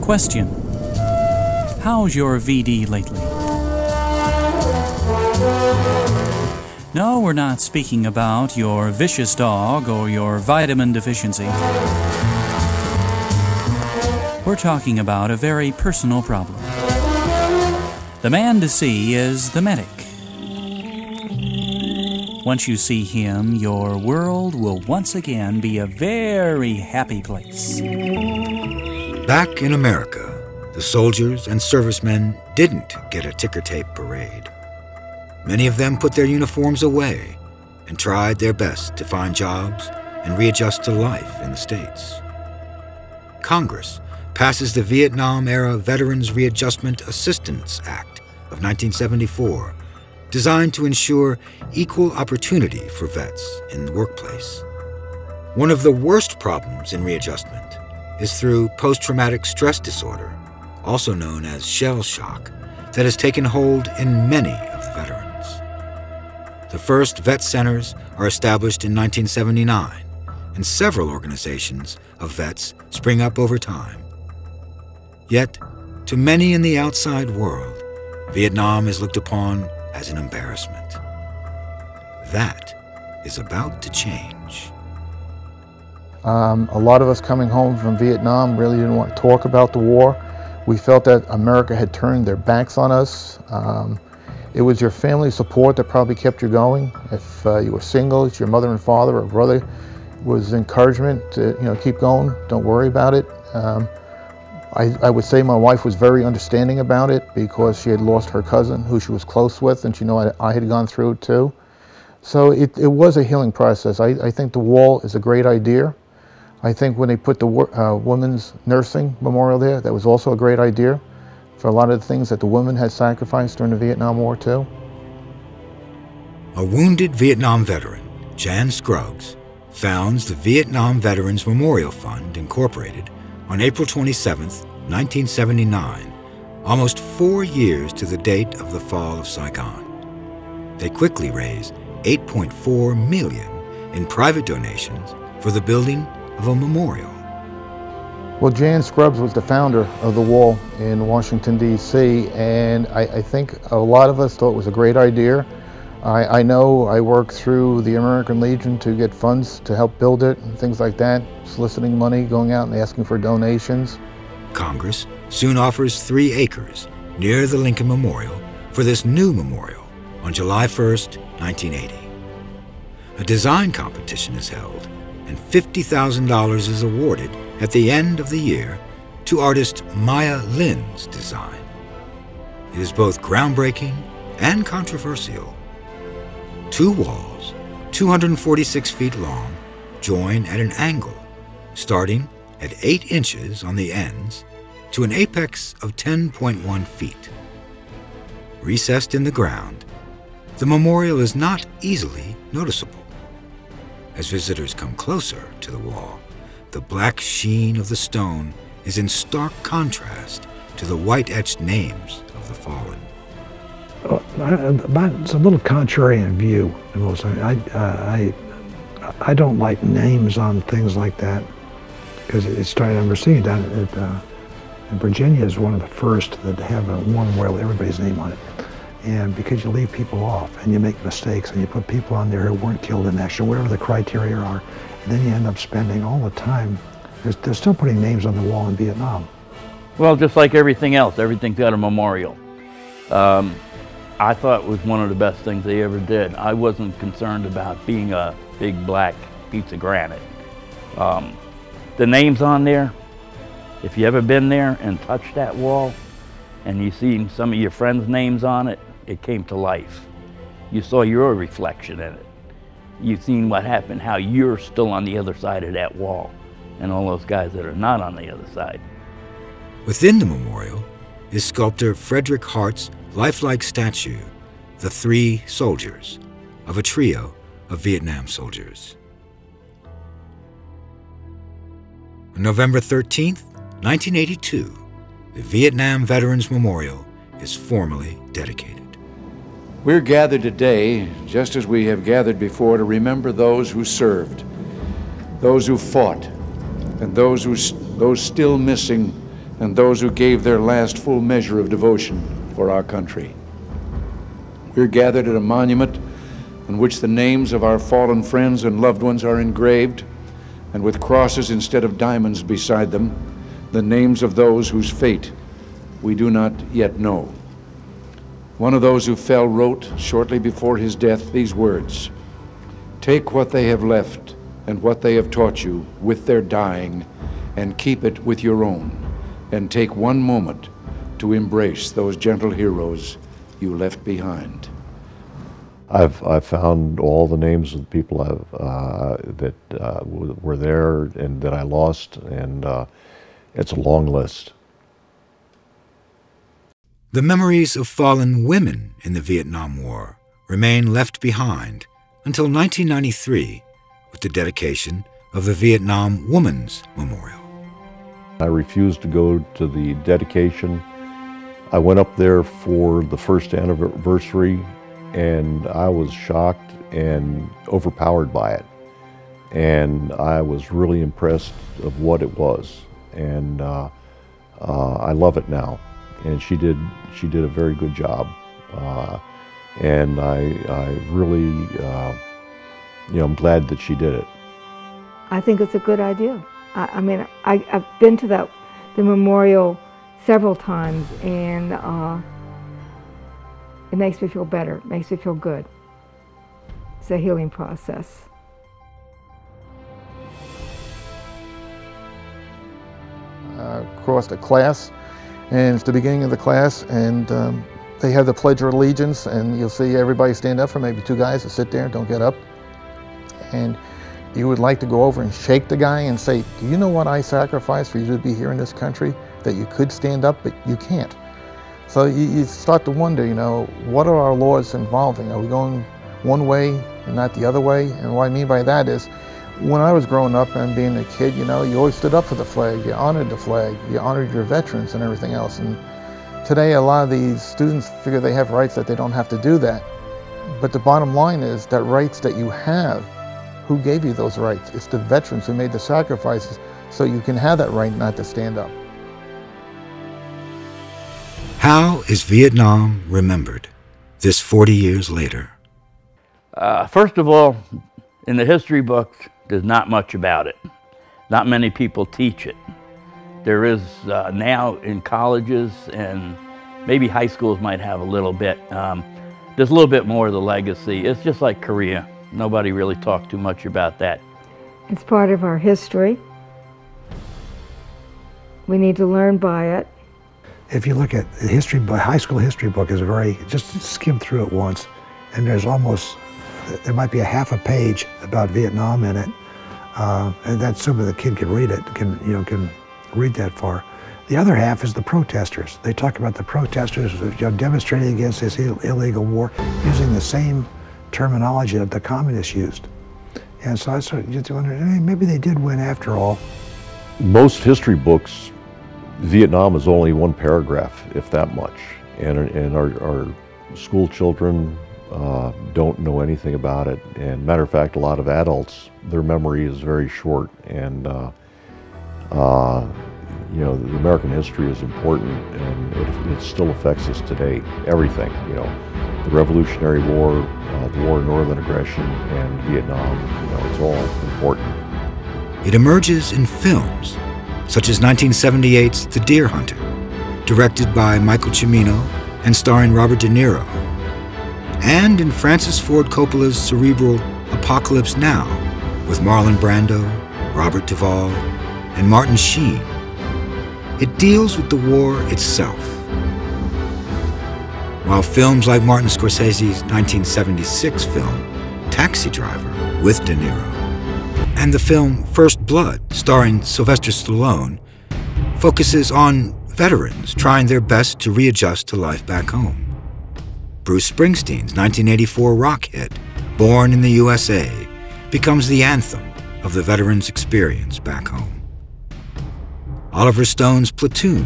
Question: how's your VD lately? No, we're not speaking about your vicious dog or your vitamin deficiency. We're talking about a very personal problem. The man to see is the medic. Once you see him, your world will once again be a very happy place. Back in America, the soldiers and servicemen didn't get a ticker tape parade. Many of them put their uniforms away and tried their best to find jobs and readjust to life in the States. Congress passes the Vietnam-era Veterans Readjustment Assistance Act of 1974, designed to ensure equal opportunity for vets in the workplace. One of the worst problems in readjustment is through post-traumatic stress disorder, also known as shell shock, that has taken hold in many of the veterans. The first vet centers are established in 1979, and several organizations of vets spring up over time. Yet, to many in the outside world, Vietnam is looked upon as an embarrassment. That is about to change. A lot of us coming home from Vietnam really didn't want to talk about the war. We felt that America had turned their backs on us. It was your family support that probably kept you going. If you were single, it's your mother and father or brother was encouragement to keep going, don't worry about it. I would say my wife was very understanding about it because she had lost her cousin who she was close with, and she knew I had gone through it too. So it was a healing process. I think the wall is a great idea. I think when they put the Women's Nursing Memorial there, that was also a great idea for a lot of the things that the women had sacrificed during the Vietnam War too. A wounded Vietnam veteran, Jan Scruggs, founds the Vietnam Veterans Memorial Fund, Incorporated, on April 27, 1979, almost 4 years to the date of the fall of Saigon. They quickly raise $8.4 million in private donations for the building of a memorial. Well, Jan Scruggs was the founder of the wall in Washington, D.C., and I think a lot of us thought it was a great idea. I know I worked through the American Legion to get funds to help build it and things like that, soliciting money, going out and asking for donations. Congress soon offers 3 acres near the Lincoln Memorial for this new memorial on July 1st, 1980. A design competition is held, and $50,000 is awarded at the end of the year to artist Maya Lin's design. It is both groundbreaking and controversial. 2 walls, 246 feet long, join at an angle, starting at 8 inches on the ends to an apex of 10.1 feet. Recessed in the ground, the memorial is not easily noticeable. As visitors come closer to the wall, the black sheen of the stone is in stark contrast to the white-etched names of the fallen. It's a little contrarian view. I don't like names on things like that because it's starting. I remember seeing that in Virginia is one of the first that have a war memorial with everybody's name on it. And because you leave people off and you make mistakes and you put people on there who weren't killed in action, whatever the criteria are, and then you end up spending all the time. They're still putting names on the wall in Vietnam. Well, just like everything else, everything's got a memorial. I thought it was one of the best things they ever did. I wasn't concerned about being a big black piece of granite. The names on there, if you ever been there and touched that wall and you seen some of your friends' names on it, it came to life. You saw your reflection in it. You've seen what happened, how you're still on the other side of that wall, and all those guys that are not on the other side. Within the memorial is sculptor Frederick Hart's lifelike statue, The 3 Soldiers, of a trio of Vietnam soldiers. On November 13th, 1982, the Vietnam Veterans Memorial is formally dedicated. We're gathered today, just as we have gathered before, to remember those who served, those who fought, and those still missing and those who gave their last full measure of devotion for our country. We're gathered at a monument on which the names of our fallen friends and loved ones are engraved, and with crosses instead of diamonds beside them, the names of those whose fate we do not yet know. One of those who fell wrote shortly before his death these words: "Take what they have left and what they have taught you with their dying, and keep it with your own, and take one moment to embrace those gentle heroes you left behind." I've found all the names of the people that were there and that I lost, and it's a long list. The memories of fallen women in the Vietnam War remain left behind until 1993 with the dedication of the Vietnam Women's Memorial. I refused to go to the dedication. I went up there for the first anniversary, and I was shocked and overpowered by it. And I was really impressed of what it was, and I love it now. And she did a very good job, and I really, I'm glad that she did it. I think it's a good idea. I mean, I've been to the memorial several times, and it makes me feel better, makes me feel good. It's a healing process. Across the class, and it's the beginning of the class, and they have the Pledge of Allegiance, and you'll see everybody stand up for maybe two guys to sit there, don't get up. And you would like to go over and shake the guy and say, "Do you know what I sacrificed for you to be here in this country? That you could stand up, but you can't." So you start to wonder, what are our laws involving? Are we going one way and not the other way? And what I mean by that is, when I was growing up and being a kid, you always stood up for the flag, you honored the flag, you honored your veterans and everything else. And today a lot of these students figure they have rights that they don't have to do that. But the bottom line is that rights that you have, who gave you those rights? It's the veterans who made the sacrifices so you can have that right not to stand up. How is Vietnam remembered this 40 years later? First of all, in the history books, there's not much about it. Not many people teach it. There is now in colleges, and maybe high schools might have a little bit. There's a little bit more of the legacy. It's just like Korea. Nobody really talked too much about that. It's part of our history. We need to learn by it. If you look at the history book, high school history book is just skim through it once, and there might be a half a page about Vietnam in it, and that's assuming the kid can read it, can read that far. The other half is the protesters. They talk about the protesters demonstrating against this illegal war using the same terminology that the communists used. And so I started to wonder, hey, maybe they did win after all. Most history books, Vietnam is only one paragraph, if that much, and our school children don't know anything about it. And matter of fact, a lot of adults, their memory is very short, and the American history is important, and it still affects us today. Everything, the Revolutionary War, the War of Northern Aggression, and Vietnam, it's all important. It emerges in films, such as 1978's The Deer Hunter, directed by Michael Cimino and starring Robert De Niro, and in Francis Ford Coppola's cerebral Apocalypse Now, with Marlon Brando, Robert Duvall, and Martin Sheen. It deals with the war itself. While films like Martin Scorsese's 1976 film, Taxi Driver, with De Niro, and the film First Blood, starring Sylvester Stallone, focuses on veterans trying their best to readjust to life back home. Bruce Springsteen's 1984 rock hit, Born in the USA, becomes the anthem of the veterans' experience back home. Oliver Stone's Platoon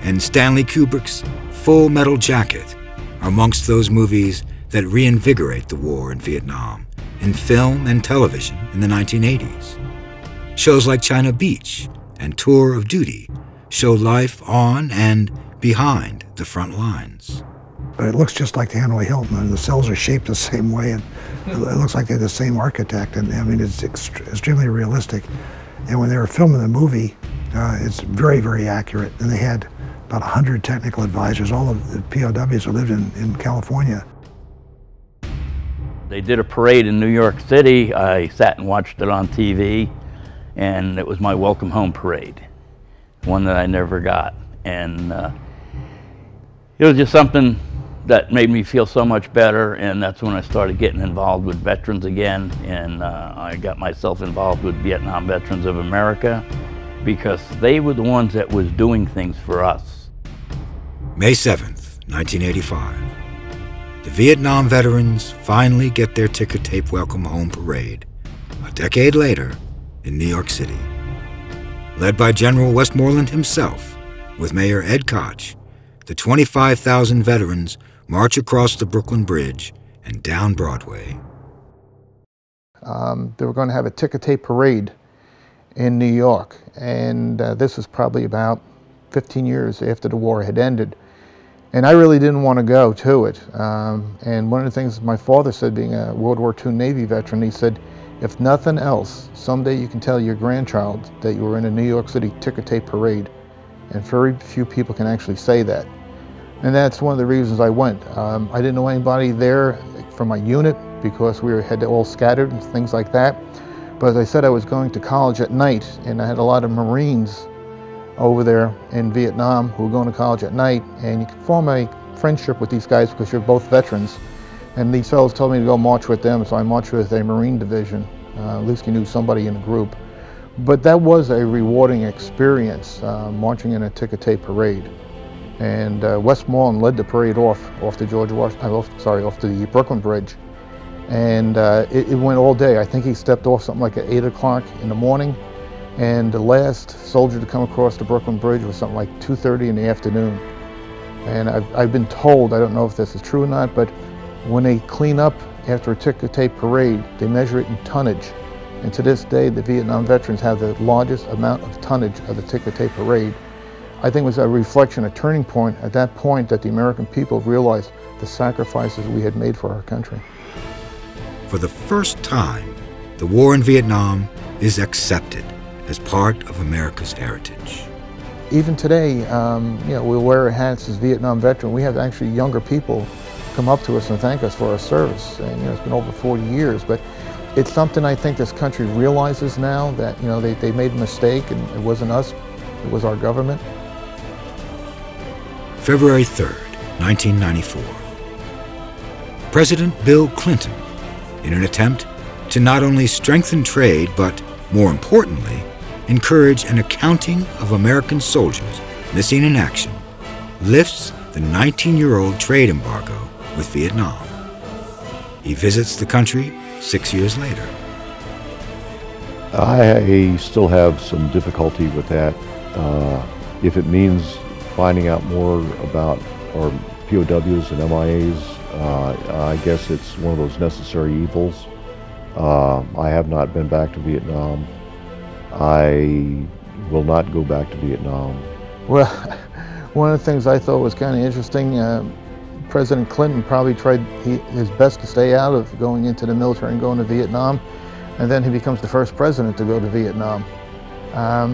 and Stanley Kubrick's Full Metal Jacket are amongst those movies that reinvigorate the war in Vietnam in film and television in the 1980s. Shows like China Beach and Tour of Duty show life on and behind the front lines. But it looks just like the Hanoi Hilton, and the cells are shaped the same way, and it looks like they're the same architect, and I mean, it's extremely realistic. And when they were filming the movie, it's very, very accurate, and they had about 100 technical advisors, all of the POWs who lived in California. They did a parade in New York City. I sat and watched it on TV, and it was my welcome home parade, one that I never got. And it was just something that made me feel so much better, and that's when I started getting involved with veterans again, and I got myself involved with Vietnam Veterans of America, because they were the ones that was doing things for us. May 7th, 1985. The Vietnam veterans finally get their ticker tape welcome home parade, a decade later in New York City. Led by General Westmoreland himself, with Mayor Ed Koch, the 25,000 veterans march across the Brooklyn Bridge and down Broadway. They were going to have a ticker tape parade in New York, and this was probably about 15 years after the war had ended. And I really didn't want to go to it. And one of the things my father said, being a World War II Navy veteran, he said, if nothing else, someday you can tell your grandchild that you were in a New York City ticker tape parade. And very few people can actually say that. And that's one of the reasons I went. I didn't know anybody there from my unit because we had all scattered and things like that. But as I said, I was going to college at night, and I had a lot of Marines over there in Vietnam who were going to college at night, and you can form a friendship with these guys because you're both veterans. And these fellows told me to go march with them, so I marched with a Marine division. At least you knew somebody in the group. But that was a rewarding experience, marching in a ticker tape parade. And Westmoreland led the parade off the off to the Brooklyn Bridge. And it went all day. I think he stepped off something like at 8 o'clock in the morning. And the last soldier to come across the Brooklyn Bridge was something like 2:30 in the afternoon. And I've been told, I don't know if this is true or not, but when they clean up after a ticker tape parade, they measure it in tonnage. And to this day, the Vietnam veterans have the largest amount of tonnage of the ticker tape parade. I think it was a reflection, a turning point at that point that the American people realized the sacrifices we had made for our country. For the first time, the war in Vietnam is accepted as part of America's heritage. Even today, we'll wear our hats as Vietnam veteran. We have actually younger people come up to us and thank us for our service. And it's been over 40 years, but it's something I think this country realizes now that they made a mistake, and it wasn't us, it was our government. February 3rd, 1994. President Bill Clinton, in an attempt to not only strengthen trade, but more importantly, encourage an accounting of American soldiers missing in action, lifts the 19-year-old trade embargo with Vietnam. He visits the country 6 years later. I still have some difficulty with that. If it means finding out more about our POWs and MIAs, I guess it's one of those necessary evils. I have not been back to Vietnam. I will not go back to Vietnam. Well, one of the things I thought was kind of interesting, President Clinton probably tried his best to stay out of going into the military and going to Vietnam, and then he becomes the first president to go to Vietnam,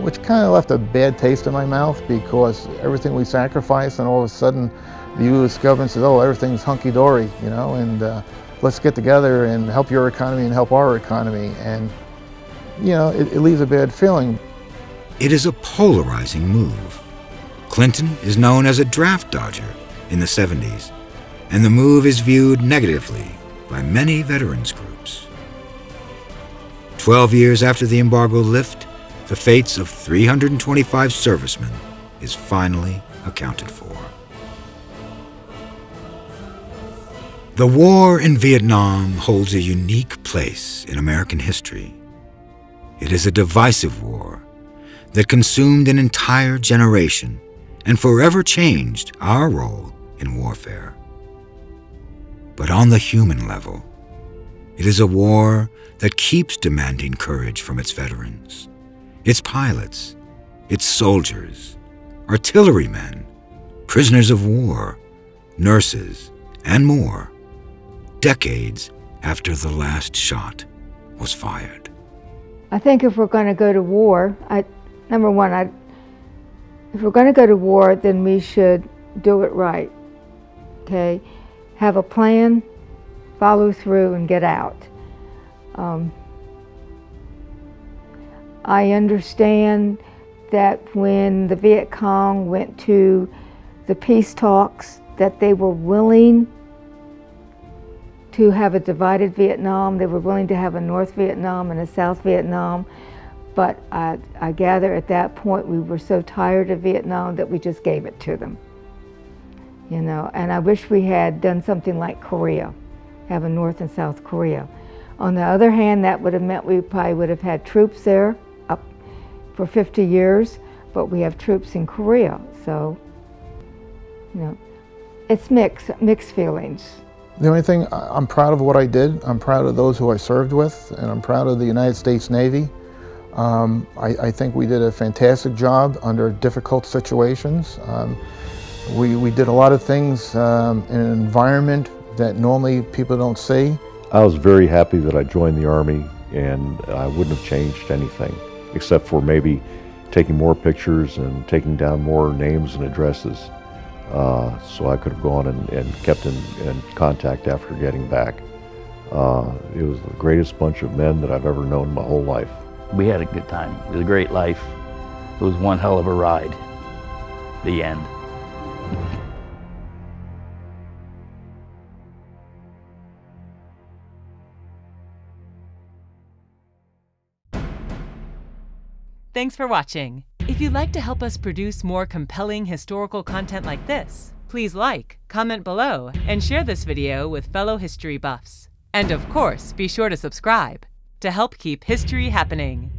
which kind of left a bad taste in my mouth because everything we sacrificed, and all of a sudden the U.S. government says, oh, everything's hunky-dory, and let's get together and help your economy and help our economy. And it leaves a bad feeling. It is a polarizing move. Clinton is known as a draft dodger in the 70s, and the move is viewed negatively by many veterans groups. 12 years after the embargo lift, the fates of 325 servicemen is finally accounted for. The war in Vietnam holds a unique place in American history. It is a divisive war that consumed an entire generation and forever changed our role in warfare. But on the human level, it is a war that keeps demanding courage from its veterans, its pilots, its soldiers, artillerymen, prisoners of war, nurses, and more, decades after the last shot was fired. I think if we're going to go to war, number one, if we're going to go to war, then we should do it right, okay? Have a plan, follow through, and get out. I understand that when the Viet Cong went to the peace talks, that they were willing to have a divided Vietnam. They were willing to have a North Vietnam and a South Vietnam. But I gather at that point we were so tired of Vietnam that we just gave it to them. You know, and I wish we had done something like Korea, have a North and South Korea. On the other hand, that would have meant we probably would have had troops there up for 50 years, but we have troops in Korea. So, you know, it's mixed feelings. The only thing, I'm proud of what I did. I'm proud of those who I served with, and I'm proud of the United States Navy. I think we did a fantastic job under difficult situations. We did a lot of things in an environment that normally people don't see. I was very happy that I joined the Army, and I wouldn't have changed anything, except for maybe taking more pictures and taking down more names and addresses. So I could have gone and kept in contact after getting back. It was the greatest bunch of men that I've ever known in my whole life. We had a good time. It was a great life. It was one hell of a ride. The end. Thanks for watching. If you'd like to help us produce more compelling historical content like this, please like, comment below, and share this video with fellow history buffs. And of course, be sure to subscribe to help keep history happening.